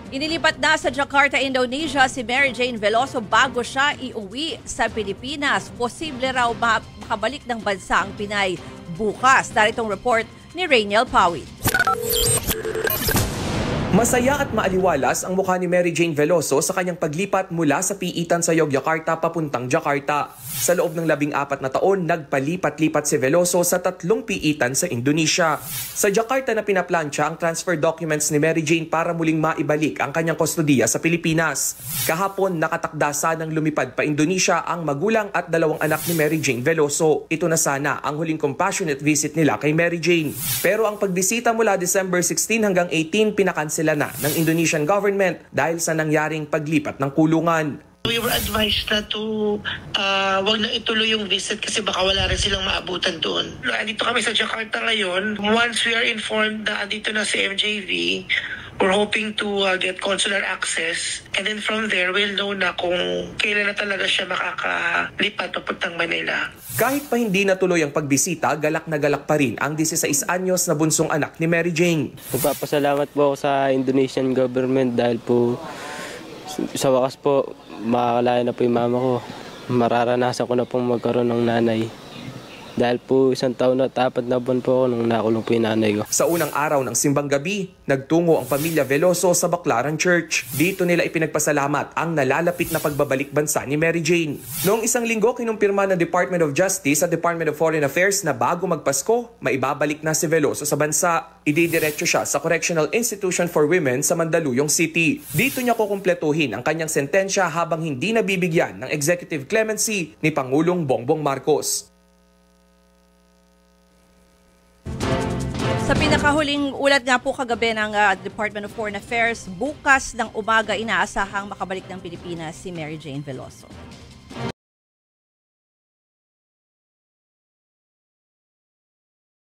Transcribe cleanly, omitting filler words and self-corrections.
Inilipat na sa Jakarta, Indonesia si Mary Jane Veloso bago siya iuwi sa Pilipinas. Posible raw makabalik ng bansa ang Pinay bukas. Naritong report ni Rainiel Pawit. Masaya at maaliwalas ang mukha ni Mary Jane Veloso sa kanyang paglipat mula sa piitan sa Yogyakarta papuntang Jakarta. Sa loob ng 14 na taon, nagpalipat-lipat si Veloso sa 3 piitan sa Indonesia. Sa Jakarta na pinaplansya ang transfer documents ni Mary Jane para muling maibalik ang kanyang kustodiya sa Pilipinas. Kahapon, nakatakda sanang lumipad pa Indonesia ang magulang at 2 anak ni Mary Jane Veloso. Ito na sana ang huling compassionate visit nila kay Mary Jane. Pero ang pagbisita mula December 16 hanggang 18 pinakansela na ng Indonesian government dahil sa nangyaring paglipat ng kulungan. We were advised na to wag na ituloy yung visit kasi baka wala rin silang maabutan doon. Andito kami sa Jakarta ngayon. Once we are informed na andito na si MJV, we're hoping to get consular access, and then from there we'll know na kung kailan na talaga siya makakalipat papuntang Manila. Kahit pa hindi natuloy ang pagbisita, galak na galak pa rin ang 16 anyos na bunsong anak ni Mary Jane. Magpapasalamat po ako sa Indonesian government dahil po sa wakas po makakalaya na po yung mama ko. Mararanasan ko na pong magkaroon ng nanay. Dahil po 1 taon at 4 na buwan po ako nung nakulong po yung nanay ko. Sa unang araw ng simbang gabi, nagtungo ang pamilya Veloso sa Baclaran Church. Dito nila ipinagpasalamat ang nalalapit na pagbabalik bansa ni Mary Jane. Noong 1 linggo, kinumpirma ng Department of Justice at Department of Foreign Affairs na bago magpasko, maibabalik na si Veloso sa bansa. Ididiretso siya sa Correctional Institution for Women sa Mandaluyong City. Dito niya kukumpletuhin ang kanyang sentensya habang hindi nabibigyan ng executive clemency ni Pangulong Bongbong Marcos. Sa pinakahuling ulat nga po kagabi ng Department of Foreign Affairs, bukas ng umaga inaasahang makabalik ng Pilipinas si Mary Jane Veloso.